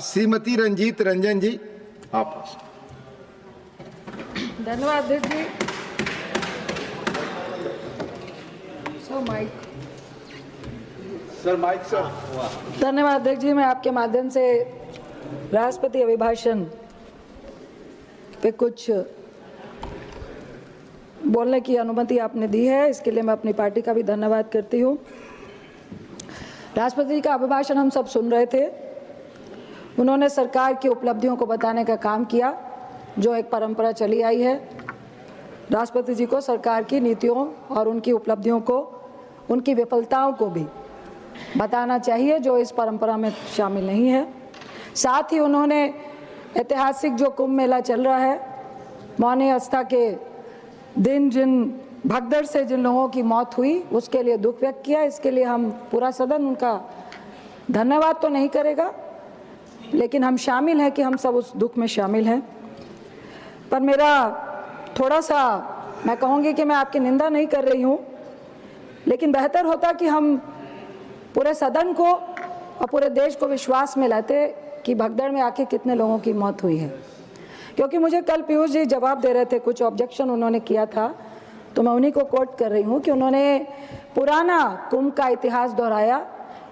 श्रीमती रंजीत रंजन जी, आप। धन्यवाद अध्यक्ष जी। Mic sir. धन्यवाद अध्यक्ष जी। मैं आपके माध्यम से राष्ट्रपति अभिभाषण पे कुछ बोलने की अनुमति आपने दी है, इसके लिए मैं अपनी पार्टी का भी धन्यवाद करती हूँ। राष्ट्रपति का अभिभाषण हम सब सुन रहे थे। उन्होंने सरकार की उपलब्धियों को बताने का काम किया, जो एक परंपरा चली आई है। राष्ट्रपति जी को सरकार की नीतियों और उनकी उपलब्धियों को, उनकी विफलताओं को भी बताना चाहिए, जो इस परंपरा में शामिल नहीं है। साथ ही उन्होंने ऐतिहासिक जो कुंभ मेला चल रहा है, मौनी आस्था के दिन जिन भगदड़ से जिन लोगों की मौत हुई, उसके लिए दुख व्यक्त किया। इसके लिए हम पूरा सदन उनका धन्यवाद तो नहीं करेगा, लेकिन हम शामिल हैं कि हम सब उस दुख में शामिल हैं। पर मेरा थोड़ा सा, मैं कहूँगी कि मैं आपकी निंदा नहीं कर रही हूँ, लेकिन बेहतर होता कि हम पूरे सदन को और पूरे देश को विश्वास में लाते कि भगदड़ में आखिर कितने लोगों की मौत हुई है। क्योंकि मुझे कल पीयूष जी जवाब दे रहे थे, कुछ ऑब्जेक्शन उन्होंने किया था, तो मैं उन्हीं को कोट कर रही हूँ कि उन्होंने पुराना कुंभ का इतिहास दोहराया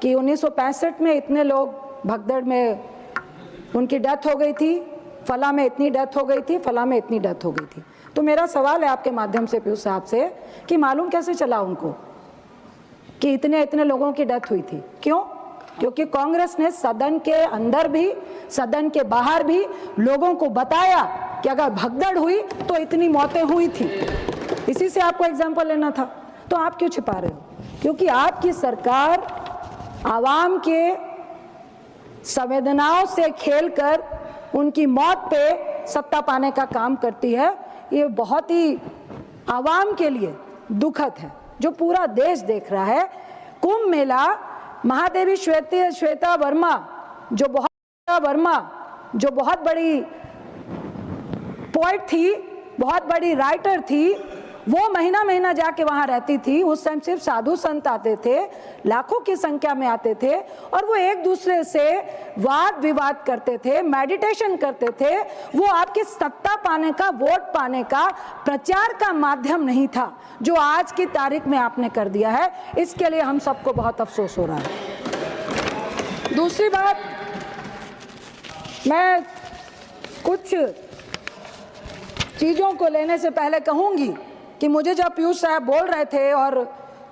कि 1965 में इतने लोग भगदड़ में उनकी डेथ हो गई थी, फला में इतनी डेथ हो गई थी, फला में इतनी डेथ हो गई थी। तो मेरा सवाल है आपके माध्यम से पीयूष साहब से कि मालूम कैसे चला उनको कि इतने इतने लोगों की डेथ हुई थी? क्यों? क्योंकि कांग्रेस ने सदन के अंदर भी, सदन के बाहर भी लोगों को बताया कि अगर भगदड़ हुई तो इतनी मौतें हुई थी। इसी से आपको एग्जाम्पल लेना था। तो आप क्यों छिपा रहे हो? क्योंकि आपकी सरकार आवाम के संवेदनाओं से खेलकर उनकी मौत पे सत्ता पाने का काम करती है। ये बहुत ही आवाम के लिए दुखद है, जो पूरा देश देख रहा है। कुंभ मेला, महादेवी श्वेता वर्मा जो बहुत बड़ी पोएट थी, बहुत बड़ी राइटर थी, वो महीना महीना जाके वहां रहती थी। उस टाइम सिर्फ साधु संत आते थे, लाखों की संख्या में आते थे, और वो एक दूसरे से वाद विवाद करते थे, मेडिटेशन करते थे। वो आपकी सत्ता पाने का, वोट पाने का, प्रचार का माध्यम नहीं था, जो आज की तारीख में आपने कर दिया है। इसके लिए हम सबको बहुत अफसोस हो रहा है। दूसरी बात, मैं कुछ चीजों को लेने से पहले कहूंगी कि मुझे जब पीयूष साहब बोल रहे थे और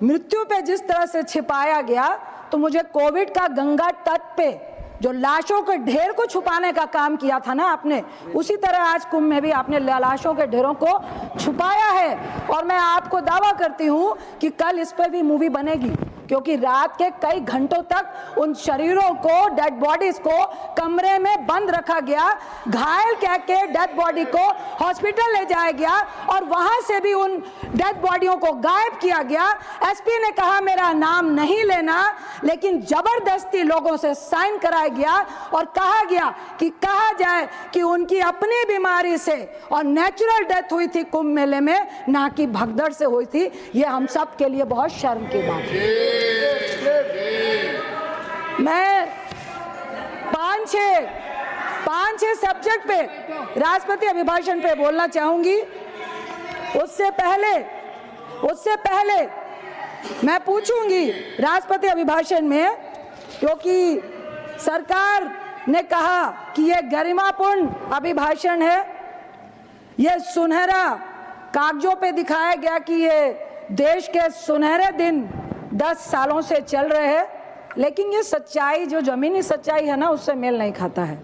मृत्यु पे जिस तरह से छिपाया गया, तो मुझे कोविड का गंगा तट पे जो लाशों के ढेर को छुपाने का काम किया था ना आपने, उसी तरह आज कुंभ में भी आपने लाशों के ढेरों को छुपाया है। और मैं आपको दावा करती हूं कि कल इस पे भी मूवी बनेगी, क्योंकि रात के कई घंटों तक उन शरीरों को, डेड बॉडीज को कमरे में बंद रखा गया, घायल कह के डेड बॉडी को हॉस्पिटल ले जाया गया और वहां से भी उन डेड बॉडियों को गायब किया गया। एसपी ने कहा मेरा नाम नहीं लेना, लेकिन जबरदस्ती लोगों से साइन कराया गया और कहा गया कि कहा जाए कि उनकी अपनी बीमारी से और नेचुरल डेथ हुई थी कुंभ मेले में, ना कि भगदड़ से हुई थी। ये हम सब के लिए बहुत शर्म की बात है। मैं पांच छह सब्जेक्ट पे राष्ट्रपति अभिभाषण पे बोलना चाहूंगी। उससे पहले मैं पूछूंगी राष्ट्रपति अभिभाषण में, क्योंकि सरकार ने कहा कि यह गरिमापूर्ण अभिभाषण है, यह सुनहरा कागजों पे दिखाया गया कि ये देश के सुनहरे दिन 10 सालों से चल रहे हैं, लेकिन ये सच्चाई, जो जमीनी सच्चाई है ना, उससे मेल नहीं खाता है।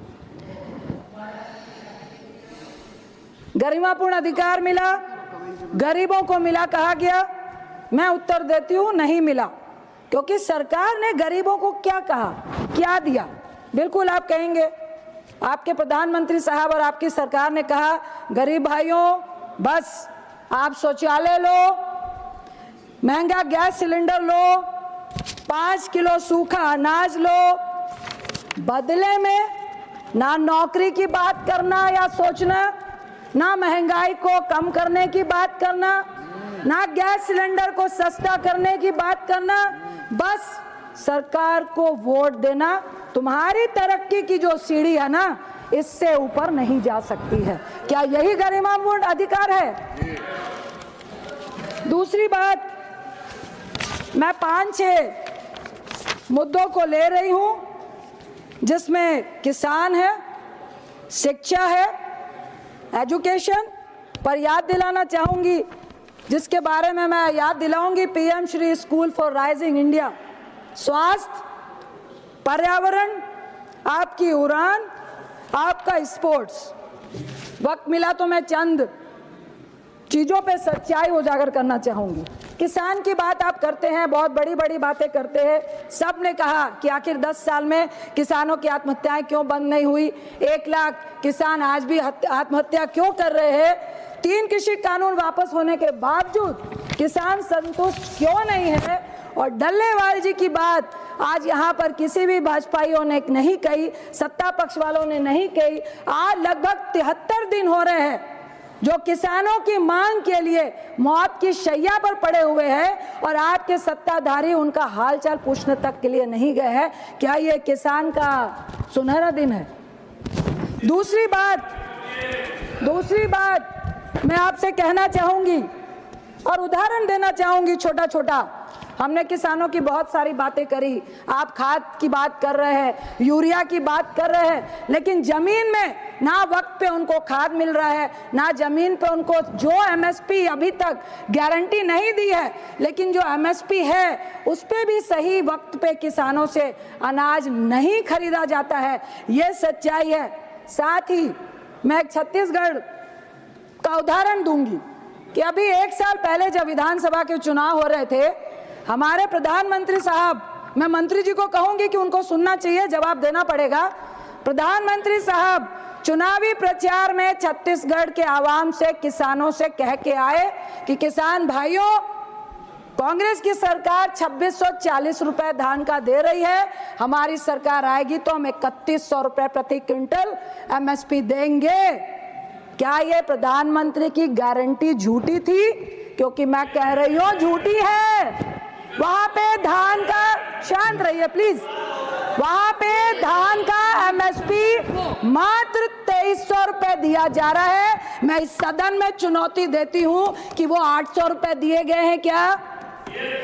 गरिमापूर्ण अधिकार मिला, गरीबों को मिला कहा गया। मैं उत्तर देती हूं, नहीं मिला। क्योंकि सरकार ने गरीबों को क्या कहा, क्या दिया? बिल्कुल आप कहेंगे, आपके प्रधानमंत्री साहब और आपकी सरकार ने कहा गरीब भाइयों बस आप शौचालय लो, महंगा गैस सिलेंडर लो, 5 किलो सूखा अनाज लो। बदले में ना नौकरी की बात करना या सोचना, ना महंगाई को कम करने की बात करना, ना गैस सिलेंडर को सस्ता करने की बात करना, बस सरकार को वोट देना तुम्हारी तरक्की की जो सीढ़ी है ना, इससे ऊपर नहीं जा सकती है। क्या यही गरिमापूर्ण अधिकार है? दूसरी बात, मैं 5-6 मुद्दों को ले रही हूं जिसमें किसान है, शिक्षा है, एजुकेशन पर याद दिलाना चाहूंगी, जिसके बारे में मैं याद दिलाऊंगी PM Shri school for rising India, स्वास्थ्य, पर्यावरण, आपकी उड़ान, आपका स्पोर्ट्स। वक्त मिला तो मैं चंद चीजों पे सच्चाई उजागर करना चाहूंगी। किसान की बात आप करते हैं, बहुत बड़ी बड़ी बातें करते हैं। सब ने कहा कि आखिर 10 साल में किसानों की आत्महत्याएं क्यों बंद नहीं हुई, 1 लाख किसान आज भी आत्महत्या क्यों कर रहे हैं, 3 कृषि कानून वापस होने के बावजूद किसान संतुष्ट क्यों नहीं है। और डल्लेवाल जी की बात आज यहाँ पर किसी भी भाजपाइयों ने नहीं कही, सत्ता पक्ष वालों ने नहीं कही। आज लगभग 73 दिन हो रहे हैं जो किसानों की मांग के लिए मौत की शैया पर पड़े हुए हैं और आपके सत्ताधारी उनका हालचाल पूछने तक के लिए नहीं गए हैं। क्या ये किसान का सुनहरा दिन है? दूसरी बात मैं आपसे कहना चाहूंगी और उदाहरण देना चाहूंगी छोटा छोटा। हमने किसानों की बहुत सारी बातें करी, आप खाद की बात कर रहे हैं, यूरिया की बात कर रहे हैं, लेकिन जमीन में ना वक्त पे उनको खाद मिल रहा है, ना जमीन पे उनको जो एमएसपी अभी तक गारंटी नहीं दी है, लेकिन जो एमएसपी है उस पे भी सही वक्त पे किसानों से अनाज नहीं खरीदा जाता है। ये सच्चाई है। साथ ही मैं एक छत्तीसगढ़ का उदाहरण दूंगी कि अभी 1 साल पहले जब विधानसभा के चुनाव हो रहे थे, हमारे प्रधानमंत्री साहब, मैं मंत्री जी को कहूंगी कि उनको सुनना चाहिए, जवाब देना पड़ेगा। प्रधानमंत्री साहब चुनावी प्रचार में छत्तीसगढ़ के आवाम से, किसानों से कह के आए कि किसान भाइयों, कांग्रेस की सरकार 2640 रुपए धान का दे रही है, हमारी सरकार आएगी तो हम 3100 रुपए प्रति क्विंटल एमएसपी देंगे। क्या ये प्रधानमंत्री की गारंटी झूठी थी? क्योंकि मैं कह रही हूं झूठी है। वहां पे धान का, शांत रहिए प्लीज, वहां पे धान का एमएसपी मात्र 2300 रुपए दिया जा रहा है। मैं इस सदन में चुनौती देती हूं कि वो 800 रुपए दिए गए हैं क्या?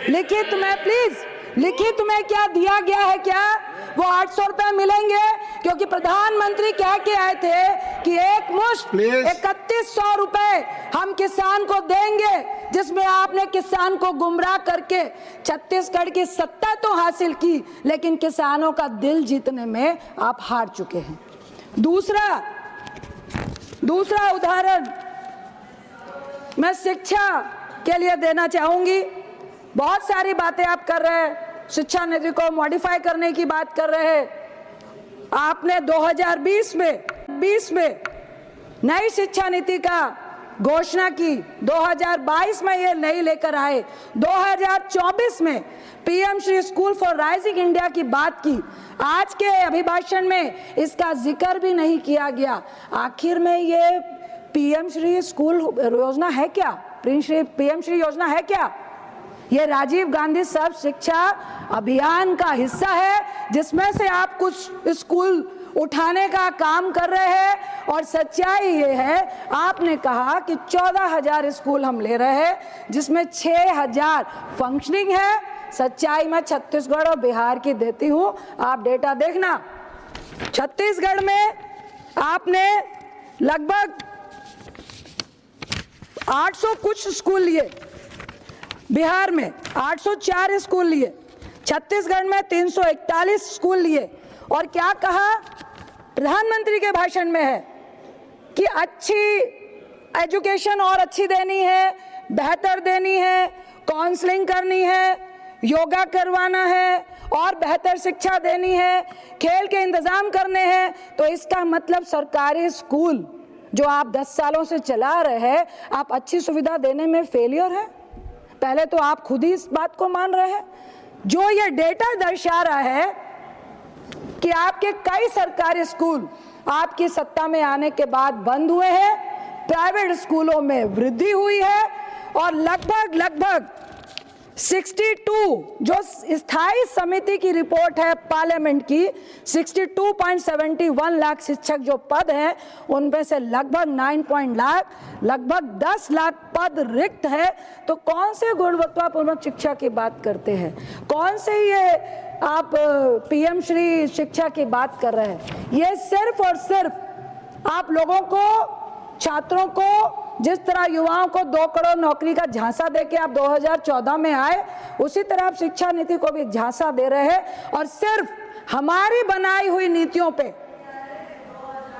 लिखित में प्लीज, लिखित में क्या दिया गया है? क्या वो 800 रुपए मिलेंगे? क्योंकि प्रधानमंत्री कह के आए थे कि एक मुश्त 3100 रुपए हम किसान को देंगे, जिसमें आपने किसान को गुमराह करके छत्तीसगढ़ की सत्ता तो हासिल की, लेकिन किसानों का दिल जीतने में आप हार चुके हैं। दूसरा उदाहरण मैं शिक्षा के लिए देना चाहूंगी। बहुत सारी बातें आप कर रहे हैं, शिक्षा नीति को मॉडिफाई करने की बात कर रहे हैं। आपने 2020 में नई शिक्षा नीति का घोषणा की, 2022 में ये नई लेकर आए, 2024 में PM Shri school for rising India की बात की। आज के अभिभाषण में इसका जिक्र भी नहीं किया गया। आखिर में ये पीएम श्री स्कूल योजना है क्या? पीएम श्री योजना है क्या? ये राजीव गांधी सर्व शिक्षा अभियान का हिस्सा है, जिसमें से आप कुछ स्कूल उठाने का काम कर रहे हैं। और सच्चाई ये है, आपने कहा कि 14,000 स्कूल हम ले रहे हैं, जिसमें 6,000 फंक्शनिंग है। सच्चाई मैं छत्तीसगढ़ और बिहार की देती हूँ, आप डेटा देखना। छत्तीसगढ़ में आपने लगभग 800 कुछ स्कूल लिए, बिहार में 804 स्कूल लिए, छत्तीसगढ़ में 341 स्कूल लिए। और क्या कहा प्रधानमंत्री के भाषण में है कि अच्छी एजुकेशन और अच्छी देनी है, बेहतर देनी है, काउंसलिंग करनी है, योगा करवाना है और बेहतर शिक्षा देनी है, खेल के इंतजाम करने हैं। तो इसका मतलब सरकारी स्कूल जो आप 10 सालों से चला रहे हैं, आप अच्छी सुविधा देने में फेलियर है। पहले तो आप खुद ही इस बात को मान रहे हैं। जो ये डेटा दर्शा रहा है कि आपके कई सरकारी स्कूल आपकी सत्ता में आने के बाद बंद हुए हैं, प्राइवेट स्कूलों में वृद्धि हुई है और लगभग 62 जो स्थायी समिति की रिपोर्ट है पार्लियामेंट की, 62.71 लाख शिक्षक जो पद हैं उनमें से लगभग 10 लाख पद रिक्त है। तो कौन से गुणवत्तापूर्वक शिक्षा की बात करते हैं? कौन से ये आप पीएम श्री शिक्षा की बात कर रहे हैं? ये सिर्फ और सिर्फ आप लोगों को, छात्रों को, जिस तरह युवाओं को 2 करोड़ नौकरी का झांसा देके आप 2014 में आए, उसी तरह आप शिक्षा नीति को भी झांसा दे रहे हैं और सिर्फ हमारी बनाई हुई नीतियों पे,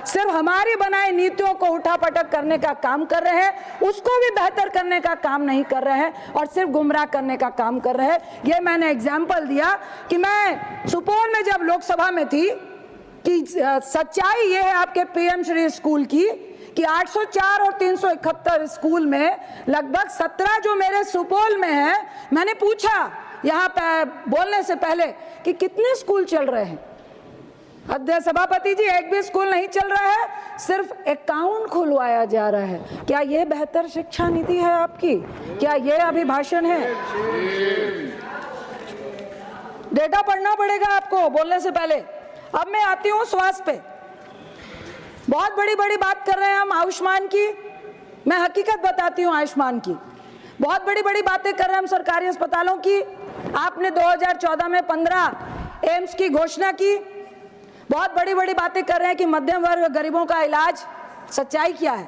सिर्फ हमारी बनाई नीतियों को उठापटक करने का काम कर रहे हैं, उसको भी बेहतर करने का काम नहीं कर रहे हैं और सिर्फ गुमराह करने का काम कर रहे हैं। ये मैंने एग्जाम्पल दिया कि मैं सुपौल में जब लोकसभा में थी कि सच्चाई ये है आपके पीएम श्री स्कूल की कि 804 और 371 स्कूल में लगभग 17 जो मेरे सुपौल में है, मैंने पूछा यहाँ पे बोलने से पहले कि कितने स्कूल चल रहे हैं। अध्यक्ष सभापति जी, एक भी स्कूल नहीं चल रहा है, सिर्फ अकाउंट खुलवाया जा रहा है। क्या ये बेहतर शिक्षा नीति है आपकी? क्या ये अभिभाषण है? डेटा पढ़ना पड़ेगा आपको बोलने से पहले। अब मैं आती हूँ स्वास्थ्य पे। बहुत बड़ी बड़ी बात कर रहे हैं हम आयुष्मान की, मैं हकीकत बताती हूँ आयुष्मान की। बहुत बड़ी बड़ी बातें कर रहे हैं हम सरकारी अस्पतालों की। आपने 2014 में 15 एम्स की घोषणा की। बहुत बड़ी बड़ी बातें कर रहे हैं कि मध्यम वर्ग गरीबों का इलाज। सच्चाई क्या है?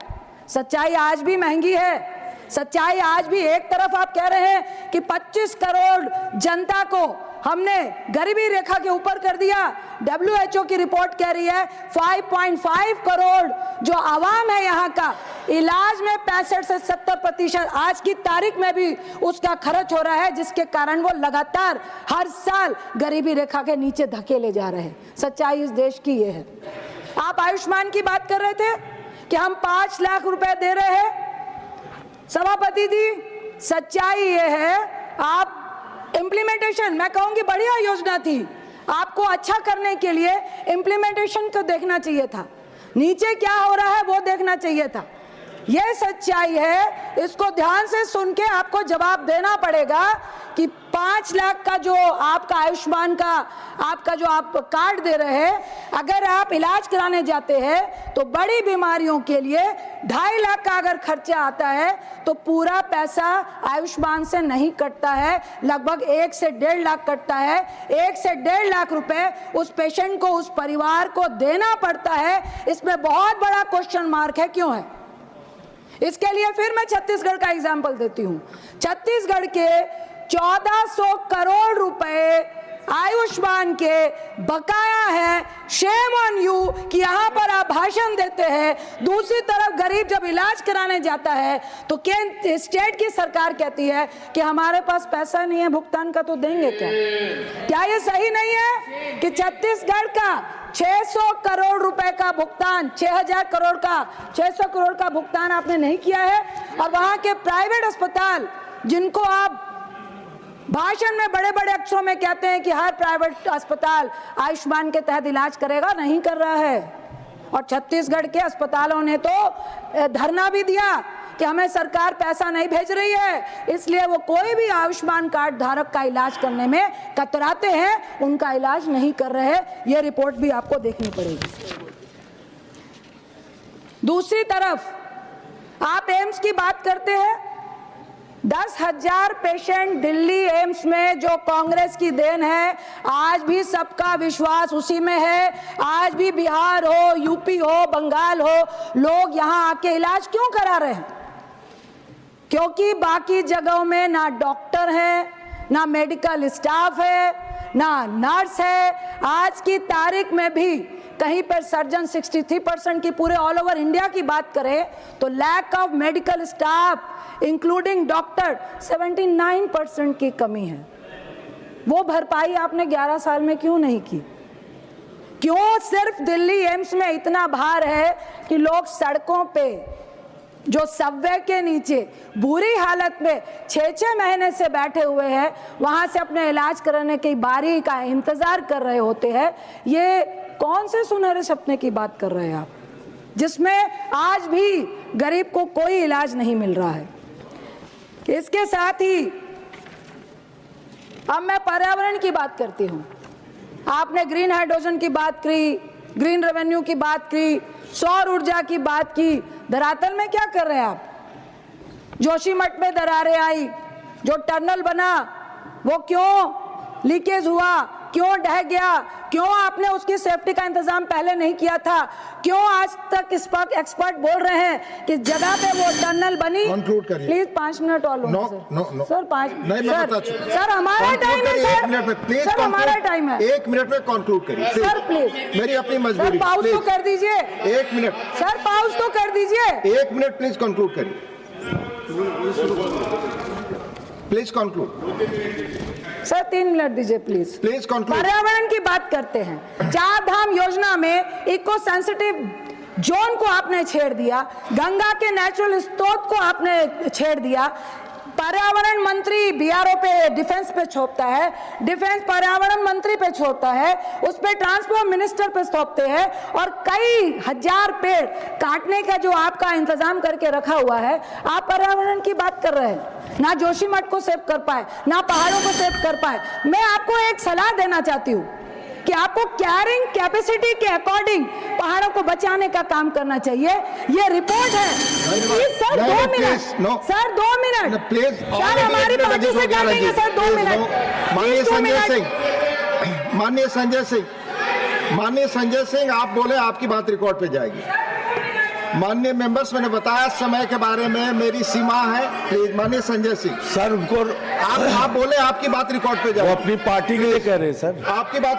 सच्चाई आज भी महंगी है। सच्चाई आज भी, एक तरफ आप कह रहे हैं कि 25 करोड़ जनता को हमने गरीबी रेखा के ऊपर कर दिया। WHO की रिपोर्ट कह रही है 5.5 करोड़ जो आवाम है यहाँ का, इलाज में 65 से 70% आज की तारीख में भी उसका खर्च हो रहा है, जिसके कारण वो लगातार हर साल गरीबी रेखा के नीचे धकेले जा रहे हैं। सच्चाई इस देश की ये है। आप आयुष्मान की बात कर रहे थे कि हम 5 लाख रुपए दे रहे हैं। सभापति जी, सच्चाई ये है, आप इम्प्लीमेंटेशन, मैं कहूंगी बढ़िया योजना थी, आपको अच्छा करने के लिए इम्प्लीमेंटेशन को देखना चाहिए था, नीचे क्या हो रहा है वो देखना चाहिए था। ये सच्चाई है, इसको ध्यान से सुन के आपको जवाब देना पड़ेगा कि 5 लाख का जो आपका आयुष्मान का आपका जो आप कार्ड दे रहे हैं, अगर आप इलाज कराने जाते हैं तो बड़ी बीमारियों के लिए 2.5 लाख का अगर खर्चा आता है तो पूरा पैसा आयुष्मान से नहीं कटता है, लगभग 1 से 1.5 लाख कटता है। 1 से 1.5 लाख रुपए उस पेशेंट को, उस परिवार को देना पड़ता है। इसमें बहुत बड़ा क्वेश्चन मार्क है, क्यों है? इसके लिए फिर मैं छत्तीसगढ़ का एग्जाम्पल देती हूँ। छत्तीसगढ़ के 1400 करोड़ रुपए आयुष्मान के बकाया है। शेम ऑन यू कि यहाँ पर आप भाषण देते हैं, दूसरी तरफ गरीब जब इलाज कराने जाता है तो स्टेट की सरकार कहती है कि हमारे पास पैसा नहीं है भुगतान का, तो देंगे क्या? क्या ये सही नहीं है कि छत्तीसगढ़ का 600 करोड़ रुपए का भुगतान, 600 करोड़ का भुगतान आपने नहीं किया है, और वहां के प्राइवेट अस्पताल जिनको आप भाषण में बड़े बड़े अक्षरों में कहते हैं कि हर प्राइवेट अस्पताल आयुष्मान के तहत इलाज करेगा, नहीं कर रहा है। और छत्तीसगढ़ के अस्पतालों ने तो धरना भी दिया कि हमें सरकार पैसा नहीं भेज रही है, इसलिए वो कोई भी आयुष्मान कार्ड धारक का इलाज करने में कतराते हैं, उनका इलाज नहीं कर रहे हैं। ये रिपोर्ट भी आपको देखनी पड़ेगी। दूसरी तरफ आप एम्स की बात करते हैं, 10,000 पेशेंट दिल्ली एम्स में जो कांग्रेस की देन है, आज भी सबका विश्वास उसी में है। आज भी बिहार हो, यूपी हो, बंगाल हो, लोग यहाँ आके इलाज क्यों करा रहे हैं? क्योंकि बाकी जगहों में ना डॉक्टर है, ना मेडिकल स्टाफ है, ना नर्स है। आज की तारीख में भी कहीं पर सर्जन 63% की, पूरे ऑल ओवर इंडिया की बात करें तो lack of medical staff including doctor 79% की कमी है। वो भरपाई आपने 11 साल में क्यों नहीं की? क्यों सिर्फ दिल्ली एम्स में इतना भार है कि लोग सड़कों पे, जो सबवे के नीचे बुरी हालत में 6-6 महीने से बैठे हुए हैं, वहां से अपने इलाज कराने की बारी का इंतजार कर रहे होते हैं। ये कौन से सुनहरे सपने की बात कर रहे हैं आप, जिसमें आज भी गरीब को कोई इलाज नहीं मिल रहा है? इसके साथ ही अब मैं पर्यावरण की बात करती हूँ। आपने ग्रीन हाइड्रोजन की बात की, ग्रीन रेवेन्यू की बात की, सौर ऊर्जा की बात की। धरातल में क्या कर रहे हैं आप? जोशीमठ में दरारें आई, जो टनल बना वो क्यों लीकेज हुआ, क्यों ढह गया, क्यों आपने उसकी सेफ्टी का इंतजाम पहले नहीं किया था? क्यों आज तक एक्सपर्ट बोल रहे हैं कि जगह पे वो टनल बनी? Conclude करिए। प्लीज 5 मिनट और लो no sir. No no sir 5 नहीं, मैं बता चुका। सर हमारा टाइम है एक मिनट में सर, प्लीज सर हमारा टाइम है। 1 मिनट में कंक्लूड करिए सर प्लीज, मेरी अपनी सर मजबूरी। पाउस तो प्लीज कर दीजिए। 1 मिनट, सर पाउस तो कर दीजिए। 1 मिनट प्लीज कंक्लूड करिए। प्लीज कंक्लूड, सर 3 मिनट दीजिए प्लीज। Please conclude. पर्यावरण की बात करते हैं। 4 धाम योजना में इको सेंसिटिव जोन को आपने छेड़ दिया, गंगा के नेचुरल स्रोत को आपने छेड़ दिया। पर्यावरण मंत्री बीआरओ पे, डिफेंस पे छोपता है, डिफेंस पर्यावरण मंत्री पे छोपता है, उस पे ट्रांसपोर्ट मिनिस्टर पे सौंपते हैं, और कई हजार पेड़ काटने का जो आपका इंतजाम करके रखा हुआ है। आप पर्यावरण की बात कर रहे हैं, ना जोशीमठ को सेव कर पाए, ना पहाड़ों को सेव कर पाए। मैं आपको एक सलाह देना चाहती हूँ कि आपको कैरिंग कैपेसिटी के अकॉर्डिंग पहाड़ों को बचाने का काम करना चाहिए। ये रिपोर्ट है। Please sir 2 minute, sir 2 minute please. Sir हमारी पार्टी से काटेंगे सर 2 मिनट। माननीय प्लीज 2 संजय मिनट। सिंह, माननीय संजय सिंह, आप बोले आपकी बात रिकॉर्ड पे जाएगी। माननीय मेंबर्स, मैंने बताया समय के बारे में मेरी सीमा है। प्लीज माननीय संजय सिंह सर उनको आप बोले आपकी बात रिकॉर्ड पे वो जाएगी। अपनी पार्टी के लिए कह रहे हैं सर। आपकी बात